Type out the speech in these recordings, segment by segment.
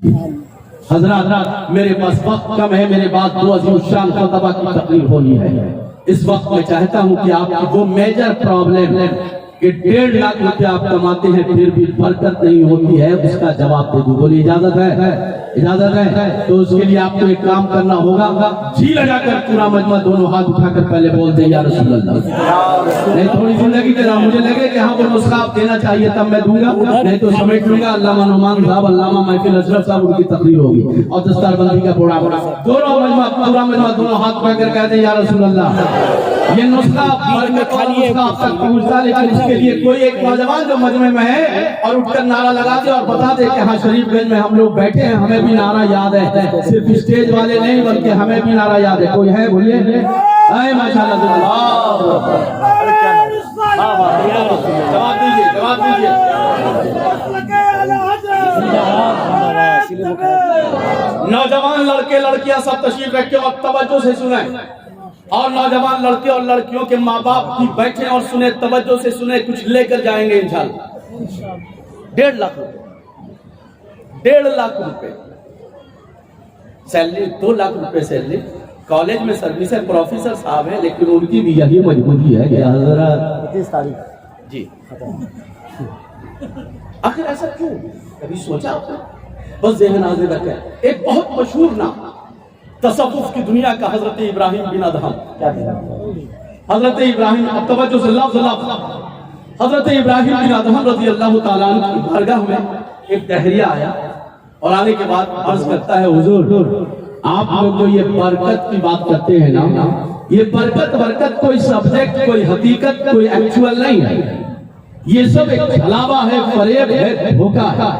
حضرات میرے پاس وقت کم ہے، میرے بعد دو عظیم الشان خطبہ کی تقریر ہونی ہے۔ اس وقت میں چاہتا ہوں کہ آپ کی وہ میجر پرابلم کہ 1.5 لاکھ روپے آپ کماتے ہیں پھر بھی برکت نہیں ہوتی ہے، اس کا جواب دے دوں۔ بولی اجازت ہے؟ اجازت ہے؟ تو اس کے لیے آپ کو ایک کام کرنا ہوگا، جی لگا کر پورا مجمع دونوں ہاتھ اٹھا کر پہلے بول دے یا رسول اللہ۔ نہیں تھوڑی زندگی دے رہا، مجھے لگے کہ ہاں وہ نسخہ آپ دینا چاہیے تب میں دوں گا، نہیں تو سمیٹ لوں گا۔ علامہ نعمان صاحب، علامہ محفل اشرف صاحب، ان کی تقریر ہوگی اور دستار بندی کا پورا دونوں مجمع، پورا مجمع دونوں ہاتھ اٹھا کر کہتے ہیں یا رسول اللہ۔ یہ نسخہ برکت والا نسخہ آپ تک پہنچتا، لیکن اس کے لیے کوئی ایک نوجوان جو مجمع میں ہے اور اٹھ کر نعرہ لگا دے اور بتا دے کہ ہاں شریف گنج میں ہم لوگ بیٹھے ہیں، ہمیں بھی نعرہ یاد ہے، صرف اسٹیج والے نہیں بلکہ ہمیں بھی نعرہ یاد ہے۔ کوئی ہے؟ بولیے اے ماشاءاللہ، جواب دیجیے، جواب دیجیے۔ نوجوان لڑکے لڑکیاں سب تشریف رکھے اور توجہ سے سنیں، اور نوجوان لڑکے اور لڑکیوں کے ماں باپ بھی بیٹھیں اور سنیں، توجہ سے سنیں، کچھ لے کر جائیں گے انشاءاللہ۔ 1.5 لاکھ روپے، 1.5 لاکھ روپے سیلری، 2 لاکھ روپے سیلری، کالج میں سروس ہے، پروفیسر صاحب ہیں، لیکن ان کی بھی یہی مجبوری ہے کہ حضرت 30 تاریخ جی آخر ایسا کیوں؟ کبھی سوچا آپ نے؟ بس ذہن حاضر رکھیں۔ ایک بہت مشہور نام تصوف کی دنیا کا حضرت ابراہیم بن ادہم، حضرت ابراہیم، اب توجہ سے لفظ حضرت ابراہیم بن ادہم رضی اللہ تعالیٰ عنہ کی بارگاہ میں ایک دہریہ آیا اور آنے کے بعد عرض کرتا ہے حضور آپ لوگ جو یہ برکت کی بات کرتے ہیں نا، یہ برکت کوئی سبجیکٹ، کوئی حقیقت، کوئی ایکچوئل نہیں ہے، یہ سب ایک چھلاوا ہے، فریب ہے، دھوکہ ہے۔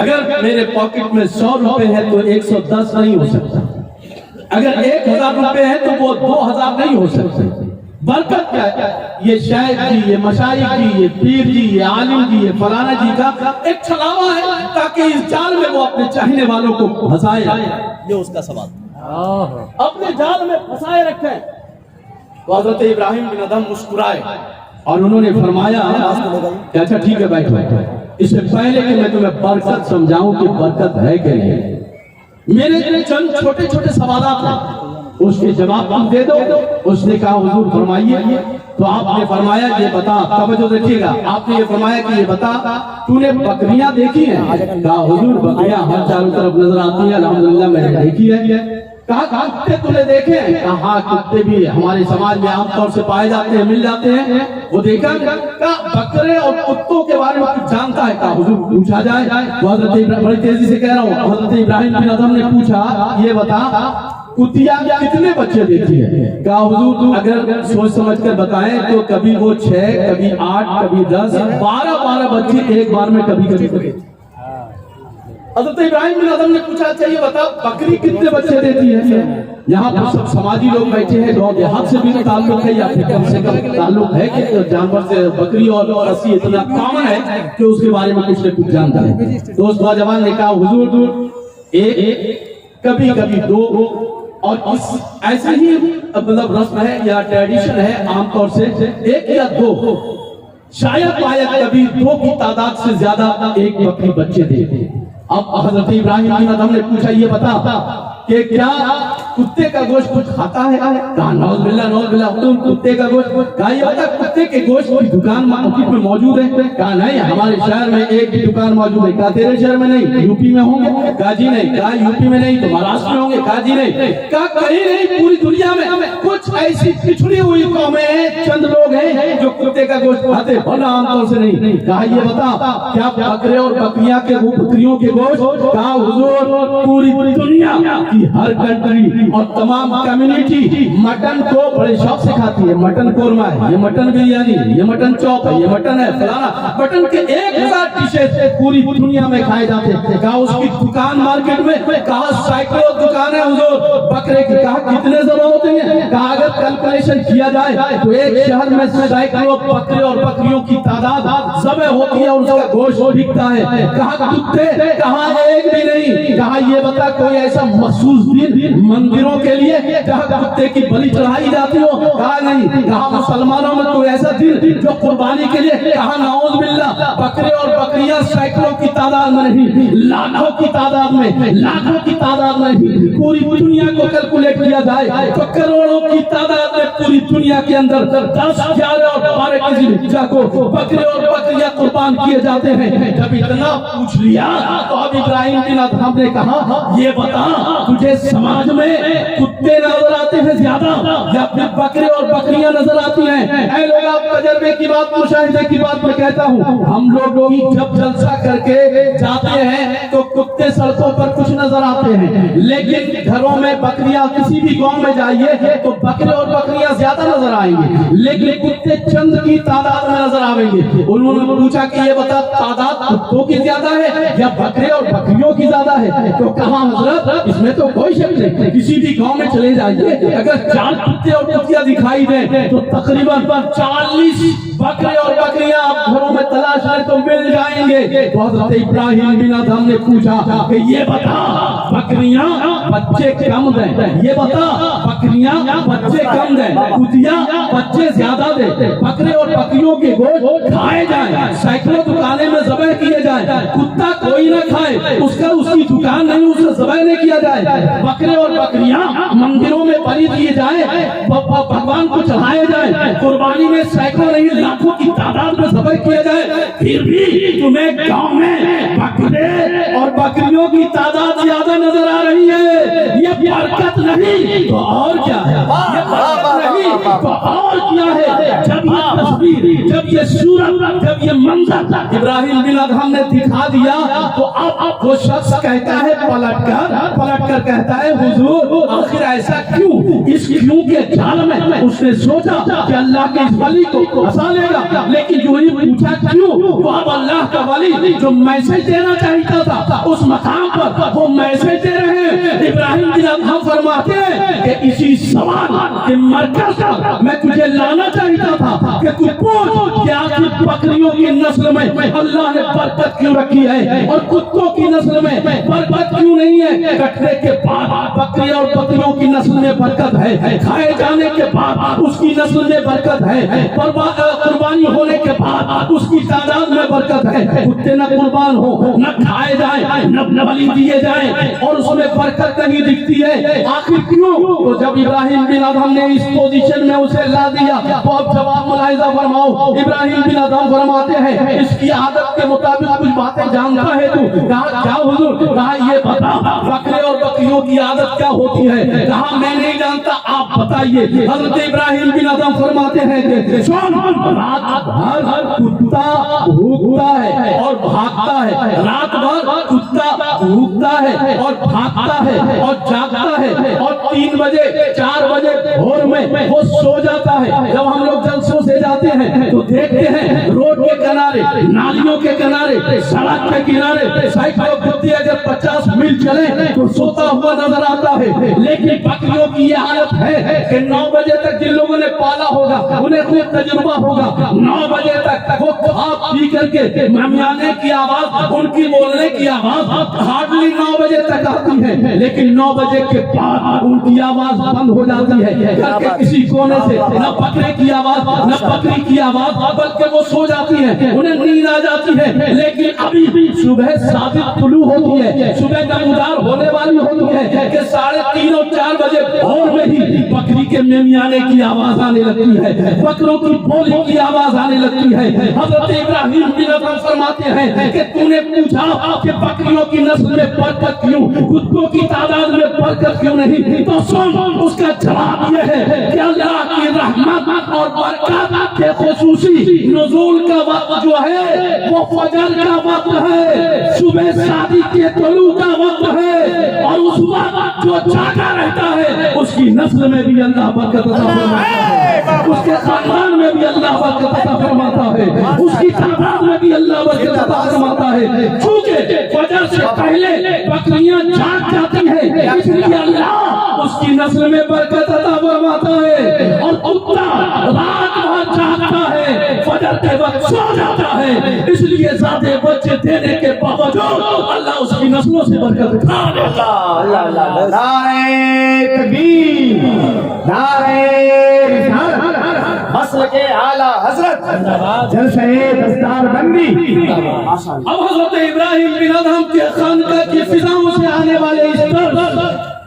اگر میرے پاکٹ میں 100 روپے ہے تو 110 نہیں ہو سکتا، اگر 1000 روپے ہے تو وہ 2000 نہیں ہو سکتے۔ برکت کیا ہے؟ یہ شیخ جی، یہ مشائخ جی، یہ پیر جی، یہ عالم جی، یہ فلانا جی کا ایک چھلاوا ہے تاکہ اس جال میں وہ اپنے چاہنے والوں کو پھنسائے، یہ اس کا سوال، اپنے جال میں پھنسائے رکھیں۔ تو حضرت ابراہیم بن ادہم مسکرائے اور انہوں نے فرمایا کہ اچھا ٹھیک ہے بیٹھو، اس سے پہلے کہ میں تمہیں برکت سمجھاؤں کہ برکت ہے کہ نہیں، میرے چند چھوٹے چھوٹے سوالات ہیں، اس کے جواب تم دے دو۔ اس نے کہا حضور فرمائیے، تو آپ نے فرمایا یہ بتا، توجہ دیکھیے گا، آپ نے یہ فرمایا کہ یہ بتا تو نے بکریاں دیکھی ہیں؟ کہا حضور بکریاں ہر چاروں طرف نظر آتی ہیں، الحمدللہ میں نے دیکھی ہے۔ کہا کتے تو نے دیکھے ہیں؟ کہا ہاں کتے بھی ہمارے سماج میں عام طور سے پائے جاتے ہیں، مل جاتے ہیں، وہ دیکھا۔ کہا بکرے اور کتوں کے بارے میں کچھ جانتا ہے؟ کہا حضور پوچھا جائے۔ وہ حضرت، بڑی تیزی سے کہہ رہا ہوں، حضرت ابراہیم بن ادہم نے پوچھا یہ بتا کتیا کتنے بچے دیتی ہے؟ کہا حضور اگر سوچ سمجھ کر بتائیں تو کبھی وہ 6، کبھی 8، کبھی 10، 12 بچے ایک بار میں کبھی کبھی۔ حضرت ابراہیم بن ادہم نے پوچھا اچھا یہ بتا بکری کتنے بچے دیتی ہے؟ یہاں پر سب سماجی لوگ بیٹھے ہیں، لوگ دیہات سے بھی تعلق ہے یا پھر کم سے کم تعلق ہے کہ جانور سے بکری اور رسی اتنا کامن ہے کہ اس کے بارے میں کچھ نہ کچھ جانتا ہے۔ دوست نوجوان نے کہا حضور ایک، کبھی کبھی 2، اور ایسے ہی مطلب رسم ہے یا ٹریڈیشن ہے عام طور سے 1 یا 2، شاید کبھی 2 کی تعداد سے زیادہ ایک بکری بچے دیتے۔ اب حضرت ابراہیم بن ادہم نے پوچھا یہ بتا کہ کیا کتے کا گوشت کچھ کھاتا ہے؟ کہا نعوذ باللہ نعوذ باللہ، تم کتے کا گوشت؟ کہا یہ بتا کتے کے گوشت کی دکان مارکیٹ میں موجود ہے؟ کہا نہیں ہمارے شہر میں ایک بھی دکان موجود ہے۔ کہا تیرے شہر میں نہیں، یو پی میں ہوں گے؟ کہا جی نہیں۔ کہا یو پی میں نہیں تو مہاراشٹر میں ہوں گے؟ کہا جی نہیں۔ کہا کہیں نہیں، پوری دنیا میں کچھ ایسی پچھڑی ہوئی قومیں ہیں، چند لوگ ہیں جو کتے کا گوشت کھاتے، بھلا عام طور سے نہیں۔ کہا یہ بتا کیا بکرے اور بکریاں کے بکریوں کے گوشت؟ کہا حضور پوری دنیا کی ہر کنٹری اور تمام کمیونٹی مٹن کو بڑے شوق سے کھاتی ہے، مٹن قورمہ ہے، یہ مٹن بریانی، یہ مٹن چوپ ہے، یہ مٹن ہے فلانا، مٹن کے 1000 ڈشز پوری دنیا میں کھائے جاتے ہیں۔ کہا اس کی دکان مارکیٹ میں؟ کہا سینکڑوں دکان ہے حضور بکرے کی۔ کہا کتنے ذبح ہوتے ہیں؟ کہا اگر کیلکولیشن کیا جائے تو ایک شہر میں سینکڑوں بکرے اور بکریوں کی تعداد ذبح ہوتی ہے اور اس کا گوشت بکتا ہے۔ کہا کتے؟ کہا ایک بھی نہیں۔ کہا کہا یہ بتا کوئی ایسا مخصوص دن مندروں کے لیے جہاں کتے کی بلی چڑھائی جاتی ہو؟ کہا نہیں۔ کہا مسلمانوں میں کوئی ایسا دن جو قربانی کے لیے؟ کہا نعوذ باللہ، بکرے اور بکریاں سینکڑوں کی تعداد میں نہیں، لاکھوں کی تعداد میں، لاکھوں کی تعداد میں نہیں، پوری دنیا کو کیلکولیٹ کیا جائے تو کروڑوں کی تعداد میں پوری دنیا کے اندر 10، 11 اور 12 کی ذی الحجہ کو بکرے اور بکریاں قربان کیے جاتے ہیں۔ جب اتنا پوچھ لیا تو اب ابراہیم بن ادھم نے کہا یہ بتا تجھے سماج میں کتے نظر آتے ہیں زیادہ یا پھر بکرے اور بکریاں نظر آتی ہیں؟ اے لوگ آپ تجربے کی بات، مشاہدے کی بات میں کہتا ہوں، ہم لوگ جب جلسہ کر کے جاتے ہیں تو کتے سڑکوں پر کچھ نظر آتے ہیں، لیکن گھروں میں بکریاں، کسی بھی گاؤں میں جائیے تو بکرے اور بکریاں زیادہ نظر آئیں گے، لیکن کتے چند کی تعداد میں نظر آئیں گے۔ انہوں نے پوچھا کہ یہ بتا تعداد کتوں کی زیادہ ہے یا بکرے اور بکریوں کی زیادہ ہے؟ تو کہا حضرت اس میں تو کوئی شک نہیں، کسی بھی گاؤں میں چلے جائیے اگر 4 کتے اور کتیاں دکھائی دیں تو تقریباً 40 بکرے اور بکریاں آپ گھروں میں تلاش کریں تو مل جائیں گے۔ تو حضرت ابراہیم بن ادھم نے پوچھا کہ یہ بتا بکریاں بچے کم دیں، یہ بتا بکریاں بچے کم دیں، کتیاں بچے زیادہ دیں، بکرے اور بکریوں کے گوشت کھائے جائیں، سینکڑوں دکانیں میں ذبح کیے جائیں، کتا کوئی نہ کھائے، اس کی دکان نہیں، اسے ذبح نہیں کیا جائے، بکرے اور بکریاں مندروں میں بلی دیے جائیں، بھگوان کو چڑھائے جائیں، قربانی میں سینکڑوں نہیں لاکھوں کی تعداد میں ذبح کیا جائے، پھر بھی تمہیں گاؤں میں بکرے اور بکریوں کی تعداد زیادہ نظر آ رہی ہے۔ یہ برکت نہیں تو اور کیا ہے؟ یہ برکت نہیں تو اور کیا ہے؟ جب یہ تصویر، جب یہ صورت، جب یہ منظر ابراہیم بن ادھم نے دکھا دیا تو اب وہ شخص کہتا ہے پلٹ کر کہتا ہے حضور آخر ایسا کیوں؟ اس کیوں کے جال میں اس نے سوچا کہ اللہ کے اس ولی کو پھنسا لے گا، لیکن جو ہی پوچھا کیوں تو اب اللہ کا ولی جو میسج دینا چاہتا تھا اس مقام پر وہ میسج دے رہے ہیں۔ ابراہیم بن ادھم فرماتے ہیں کہ اسی سوال کے مرکز پر میں تجھے لانا چاہتا تھا کہ تو پوچھ کہ آخر بکریوں کی نسل میں اللہ نے برکت کیوں رکھی ہے اور کتوں کی نسل میں برکت کیوں نہیں ہے؟ کٹنے کے بعد بکری اور بکریوں کی نسل میں برکت ہے، کھائے جانے کے بعد اس کی نسل میں برکت ہے، قربانی ہونے کے بعد اس کی تعداد میں برکت ہے۔ کتے نہ قربان ہو، نہ کھائے جائیں، نہ بلی دیے جائیں اور اس میں برکت نہیں دکھتی ہے، آخر کیوں؟ تو جب ابراہیم بن ادھم نے اس پوزیشن میں اسے لا دیا تو اب جواب ملاحظہ فرماؤ۔ ابراہیم بن ادھم فرماتے ہیں اس کی عادت کے مطابق کچھ باتیں جانتا ہے تو؟ کہا کیا حضور؟ کہا یہ بتا بکرے اور بکریوں کی عادت کیا ہوتی ہے؟ کہا میں نہیں جانتا، آپ بتائیے۔ حضرت ابراہیم بن ادھم فرماتے ہیں کہ سن، رات بھر کتا بھوکتا ہے اور بھاگتا ہے، رات بھر کتا بھوکتا ہے اور بھاگتا ہے اور جاگتا ہے اور 3 بجے 4 بجے بھور میں وہ سو جاتا ہے۔ جب ہم لوگ جلسوں سے جاتے ہیں تو دیکھتے ہیں روڈ کے کنارے، نالیوں کے کنارے، سڑک کے کنارے سائیکلوں کتے اگر 50 میل چلے تو سوتا ہوا نظر آتا ہے، لیکن بکریوں کی یہ حالت ہے کہ 9 بجے تک جن لوگوں نے پالا ہوگا انہیں خوب تجربہ ہوگا، 9 بجے تک وہ کھا پی کر کے ممیانے کی آواز، ان کی بولنے کی آواز ہارڈلی 9 بجے تک آتی ہے، لیکن 9 بجے کے بعد ان کی آواز بند ہو جاتی ہے، گھر کے کسی کونے سے نہ بکرے کی آواز نہ بکری کی آواز، بلکہ وہ سو جاتی ہے، انہیں نیند آ جاتی ہے، لیکن ابھی بھی صبح صادق طلوع ہوتی ہے، صبح نمودار ہونے والی ہوتی ہے کہ 3:30 اور 4 بجے بھور میں ہی بکری کے میمیانے کی آواز آنے لگتی ہے، بکروں کی بولی کی آواز آنے لگتی ہے۔ حضرت ابراہیم بن ادھم فرماتے ہیں کہ تو نے پوچھا کہ بکریوں کی نسل میں برکت کیوں، کتوں کی تعداد میں برکت کیوں نہیں؟ تو سن، اس کا جواب یہ ہے کہ اللہ کی رحمت اور برکات کے خصوصی نزول کا وقت جو ہے وہ فجر کا وقت ہے، صبح صادق کے طلوع کا وقت ہے، اور اس وقت جو جاگا رہتا ہے اس کی نسل میں بھی اللہ برکت عطا فرماتا ہے، اس کے خاندان میں بھی اللہ برکت عطا فرماتا ہے، اس کی تعداد میں بھی اللہ برکت عطا فرماتا ہے۔ چونکہ فجر سے پہلے بکریاں جاگ جاتی ہیں اس لیے اللہ اس کی نسل میں برکت عطا فرماتا ہے، اور کتا رات بھر جاگتا ہے فجر کے وقت سو جاتا ہے، اس لیے زیادہ بچے بچے دینے کے باوجود اللہ اس کی نسلوں سے برکت اٹھا دیتا ہے۔ نعرہ تکبیر، نعرہ رسالت، مسلک اعلیٰ حضرت، جلسہ دستار بندی۔ اب حضرت ابراہیم بن ادہم کے خانقاہ کی فضاؤں سے آنے والے اس طرز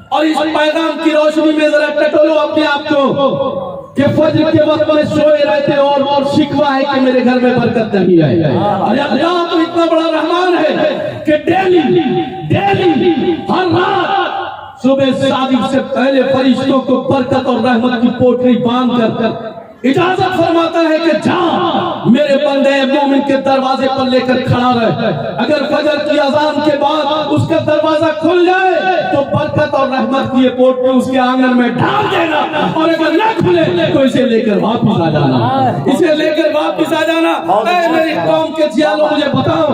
اور اس پیغام کی روشنی میں ذرا ٹٹولو اپنے آپ کو کہ فجر کے وقت میں سوئے رہتے اور شکوہ ہے کہ میرے گھر میں برکت نہیں آئی۔ ارے اللہ تو اتنا بڑا رحمان ہے کہ ڈیلی ہر رات صبح صادق سے پہلے فرشتوں کو برکت اور رحمت کی پوٹلی باندھ کر اجازت فرماتا ہے کہ جا میرے بندے مومن کے دروازے پر لے کر کھڑا رہے، اگر فجر کی اذان کے بعد اس کا دروازہ کھل جائے تو برکت اور رحمت کی یہ پوٹلی اس کے آنگن میں ڈال دینا، اور اگر نہ کھلے تو اسے لے کر واپس آ جانا، اسے لے کر واپس آ جانا۔ اے میری قوم کے جیالوں مجھے بتاؤ،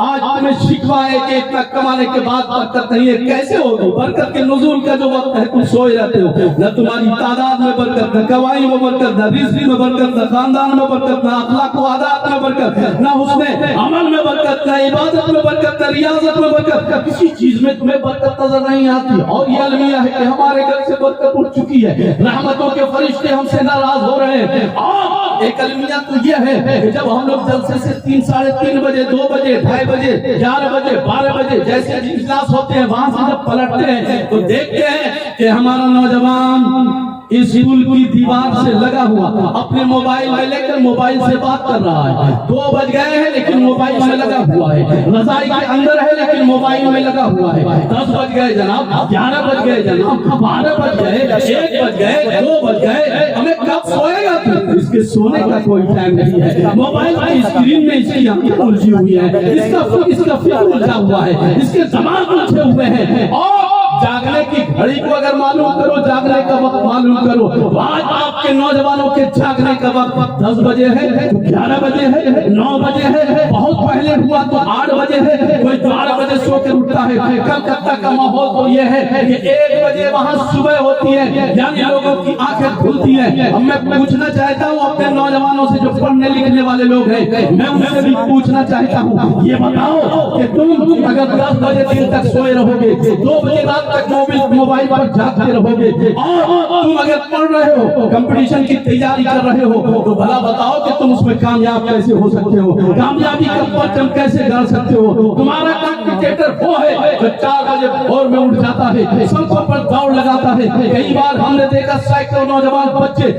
آج تمہیں شکوہ ہے کہ اتنا کمانے کے بعد برکت نہیں ہے، کیسے ہوگی؟ برکت کے نزول کا جو وقت ہے تم سوئے رہتے ہو، نہ تمہاری تعداد میں برکت، نہ گواہی میں برکت، نہ رزق میں برکت، نہ خاندان میں برکت، نہ اخلاق و عادات میں برکت، نہ حسن عمل میں برکت، نہ عبادت میں برکت، نہ ریاضت میں برکت، کسی چیز میں تمہیں برکت نظر نہیں آتی۔ اور یہ المیہ ہے کہ ہمارے گھر سے برکت اٹھ چکی ہے، رحمتوں کے فرشتے ہم سے ناراض ہو رہے ہیں۔ اور ایک المیہ تو یہ ہے کہ جب ہم لوگ جلسے سے 3 ساڑھے 3 بجے، 2 بجے، 2:30 بجے، 11 بجے، 12 بجے جیسے اجلاس ہوتے ہیں، وہاں سے جب پلٹتے ہیں تو دیکھتے ہیں کہ ہمارا نوجوان اس اسکول کی دیوار سے لگا ہوا اپنے موبائل میں لے کر موبائل سے بات کر رہا ہے۔ 2 بج گئے ہیں لیکن موبائل میں لگا ہوا ہے، رضائی کے اندر ہے لیکن موبائل میں لگا ہوا ہے۔ 10 بج گئے جناب، 11 بج گئے جناب، 12 بج گئے، 1 بج گئے، 2 بج گئے، ہمیں کب سوئے گا؟ اس کے سونے کا کوئی ٹائم نہیں ہے۔ موبائل کی اسکرین میں اس کی آنکھیں الجھی ہوئی ہے، اس کا فکر الجھا ہوا ہے، اس کے دماغ الجھے ہوئے ہیں۔ اور جاگنے کی گھڑی کو اگر معلوم کرو، جاگنے کا وقت معلوم کرو، آج آپ کے نوجوانوں کے جاگنے کا وقت 10 بجے ہے، 11 بجے ہے، 9 بجے ہے، بہت پہلے ہوا تو 8 بجے ہے، کوئی 12 بجے سو کے اٹھتا ہے۔ کلکتہ کا ماحول تو یہ ہے کہ 1 بجے وہاں صبح ہوتی ہے، یعنی لوگوں کی آنکھیں کھلتی ہیں۔ اب میں پوچھنا چاہتا ہوں اپنے نوجوانوں سے جو پڑھنے لکھنے والے لوگ ہیں، میں ان سے بھی پوچھنا چاہتا ہوں، یہ بتاؤ کہ تم اگر 10 بجے دن تک سوئے رہو گے، 2 بجے رات تک موبائل پر جاگتے رہو گے، اور تم اگر پڑھ رہے ہو، کمپٹیشن کی تیاری کر رہے ہو، تو بھلا بتاؤ کہ تم اس میں کامیاب کیسے ہو سکتے ہو؟ کامیابی کا پرچم کیسے گاڑ سکتے ہو؟ تمہارا کمپٹیٹر وہ ہے جو 4 بجے بھور میں اٹھ جاتا ہے، سڑکوں پر دوڑ لگاتا ہے۔ کئی بار ہم نے دیکھا سینکڑوں نوجوان بچے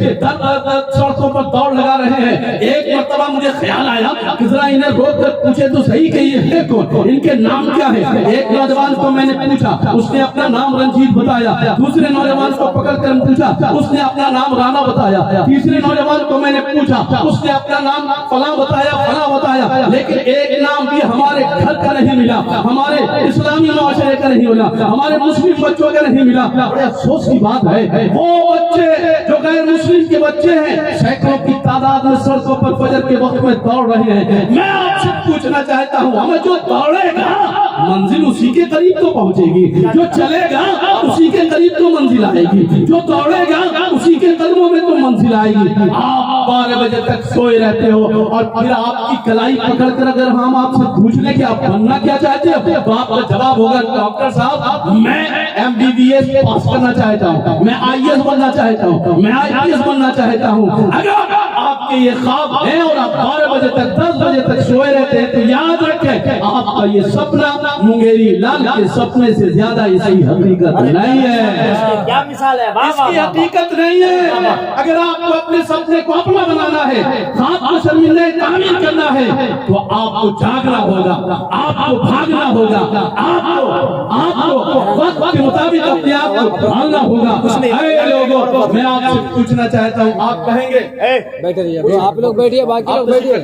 سڑکوں پر دوڑ لگا رہے ہیں۔ ایک مرتبہ مجھے خیال آیا کہ ذرا انہیں روک کر پوچھے تو صحیح کہ یہ ہے کون، ان کے نام کیا ہے؟ ایک نوجوان کو میں نے پوچھا، اس نے اپنا نام رنجیت بتایا۔ دوسرے نوجوان کو پکڑ کر پوچھا، اس نے اپنا نام رانا بتایا۔ تیسرے نوجوان کو میں نے پوچھا، اس نے اپنا نام فلاں بتایا، فلاں بتایا، لیکن ایک نام بھی ہمارے گھر کا نہیں ملا، ہمارے اسلامی معاشرے کا نہیں ملا، ہمارے مسلم بچوں کا نہیں ملا۔ بڑے افسوس کی بات ہے، وہ بچے جو غیر مسلم کے بچے ہیں، سینکڑوں کی تعداد میں سڑکوں پر فجر کے وقت میں دوڑ رہے ہیں۔ میں آپ سے پوچھنا چاہتا ہوں، ہمیں جو دوڑے گا منزل اسی کے قریب تو پہنچے گی، جو چلے گا اسی کے قریب تو منزل آئے گی، جو دوڑے گا اسی کے قدموں میں تو منزل آئے گی۔ آپ 12 بجے تک سوئے رہتے ہو، اور پھر آپ کی کلائی پکڑ کر اگر ہم آپ سے پوچھ لیں کہ آپ بننا کیا چاہتے ہو، تو آپ کا جواب ہوگا ڈاکٹر صاحب میں MBBS پاس کرنا چاہتا ہوں، میں IAS بننا چاہتا ہوں، میں IPS بننا چاہتا ہوں۔ اگر آپ کے یہ خواب ہیں اور آپ 12 بجے تک 10 بجے تک سوئے رہتے ہیں تو یاد رکھیں آپ کا یہ سپنا منگیری لال کے سپنے سے زیادہ اس کی حقیقت نہیں ہے۔ کیا مثال ہے، اس کی حقیقت نہیں ہے۔ اگر آپ کو اپنے سپنے کو اپنا بنانا ہے، خواب کو شرمندہ تعمیر کرنا ہے، تو آپ کو جاگنا ہوگا، آپ کو بھاگنا ہوگا، آپ کو وقت کے مطابق اپنے آپ کو ڈھالنا ہوگا۔ اے لوگوں، میں آپ سے پوچھنا چاہتا ہوں، آپ کہیں گے آپ لوگ بیٹھیے، باقی لوگ بیٹھیے،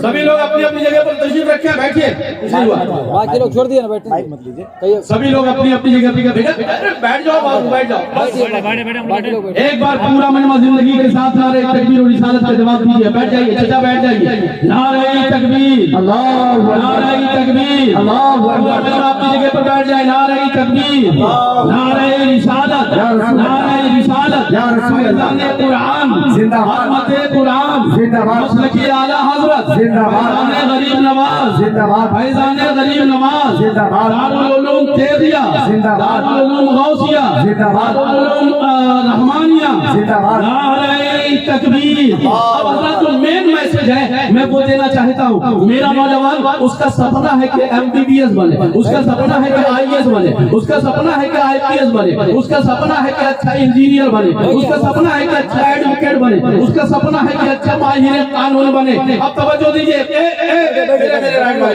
سبھی لوگ اپنی اپنی جگہ پر تشریف رکھیں، بیٹھیے، باقی لوگ چھوڑ دیے نا، بیٹھے سبھی لوگ اپنی اپنی جگہ پر بیٹھ جاؤ، بابو بیٹھ جاؤ۔ ایک بار پورا مجمع زندگی کے ساتھ نعرہ تکبیر اور رسالت کا جواب دیجیے، بیٹھ جائیے، چچا بیٹھ جائیے۔ نعرہ تکبیر، اللہ، نعرہ تکبیر، اللہ، آپ کی جگہ پر بیٹھ جائے. نعرہ تکبیر, نعرہ رسالت, نعرہ رسالت, فیضان قرآن زندہ باد, عظمت قرآن زندہ باد, مسلک اعلی حضرت زندہ باد, فیضان غریب نواز, زندہ باد, فیضان غریب نواز, زندہ باد, دارالعلوم تیغیہ, زندہ باد, دارالعلوم غوثیہ, زندہ باد, دارالعلوم رحمانیہ, زندہ باد. نعرہ تکبیر. اب حضرت جو مین میسج ہے میں وہ دینا چاہتا ہوں. میرا نوجوان اس کا سپنا ہے کہ MBBS بنے, اس کا سپنا ہے کہ IAS بنے, اس کا سپنا ہے کہ IPS بنے, اس کا سپنا ہے کہ اچھا انجینئر بنے, اس کا سپنا ہے کہ اچھا ایڈوکیٹ بنے, اس کا سپنا ہے کہ اچھا ماہر قانون بنے. اب توجہ دیجیے,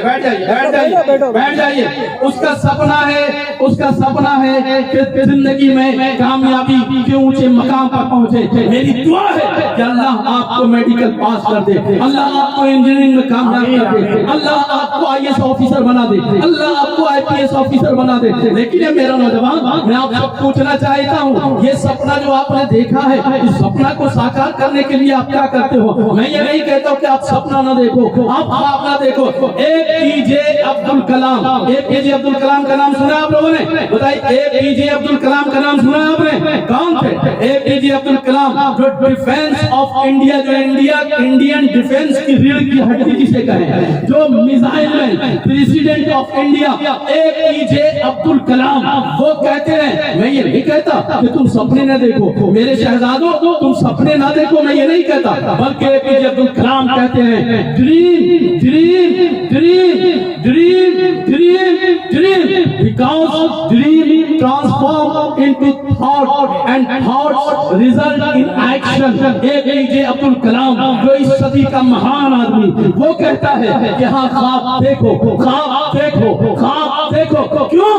بیٹھ جائیے, بیٹھ جائیے. اس کا سپنا ہے, اس کا سپنا ہے کہ زندگی میں کامیابی کے اونچے مقام پر پہنچے. میری دعا ہے کہ اللہ آپ کو میڈیکل پاس کر دے, اللہ آپ کو انجینئرنگ میں کامیاب کر دے, اللہ آپ کو IAS آفیسر بنا دے, اللہ آپ کو IPS آفیسر بنا دے. لیکن یہ میرا نوجوان, میں آپ سے پوچھنا چاہتا ہوں, یہ سپنا جو آپ نے دیکھا ہے, اس سپنا کو ساکار کرنے کے لیے آپ کیا کرتے ہو؟ میں یہ نہیں کہتا ہوں کہ آپ سپنا نہ دیکھو, آپ خواب نہ دیکھو. APJ عبد الکلام, APJ عبد الکلام کا نام سنا آپ لوگوں نے؟ بتائیے, APJ عبد الکلام کا نام سنا آپ نے؟ کون تھے APJ عبد الکلام؟ جو ڈیفینس آف انڈیا, جو انڈین ڈیفینس کی ریڑھ کی ہڈی جسے کہیں, جو missile man, president of India APJ Abdul Kalam, وہ کہتے ہیں, میں یہ نہیں کہتا کہ تم سپنے نہ دیکھو میرے شہزادوں, تم سپنے نہ دیکھو, میں یہ نہیں کہتا, بلکہ APJ عبد الکلام کہتے ہیں dream dream dream dream dream dream, because dream transform into thought and thoughts result in action. APJ Abdul Kalam جو اس صدی کا مہان آدمی, وہ کہتا ہے کہ ہاں خواب دیکھو, خواب دیکھو, خواب دیکھو. کیوں؟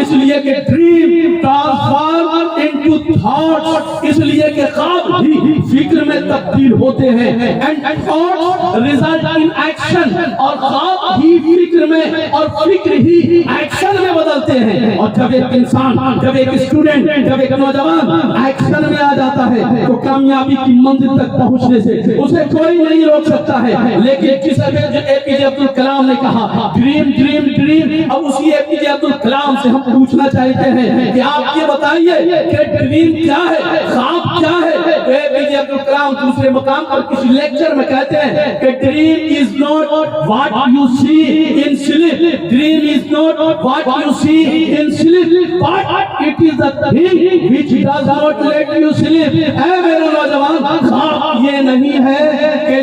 اس لیے کہ ڈریم ٹرانسفارم انٹو تھاٹس, اس لیے کہ خواب ہی فکر میں تبدیل ہوتے ہیں, and thoughts result in action, اور خواب ہی فکر میں اور فکر ہی ایکشن میں بدلتے ہیں. اور جب ایک انسان, جب ایک اسٹوڈنٹ, جب ایک نوجوان ایکشن میں آ جاتا ہے تو کامیابی کی منزل تک پہنچنے سے اسے کوئی نہیں روک سکتا ہے. لیکن جس APJ عبد الکلام نے کہا ڈریم ڈریم ڈریم, اب اسی APJ عبد الکلام سے ہم پوچھنا چاہتے ہیں کہ آپ یہ بتائیے کہ ڈریم کیا ہے, خواب کیا ہے. APJ عبد الکلام دوسرے مقام پر کسی لیکچر میں کہتے ہیں کہ dream is not what you see in sleep, dream is not what you see in sleep, but it is the thing which does not let you sleep. اے میرے نوجوان, خواب یہ نہیں ہے کہ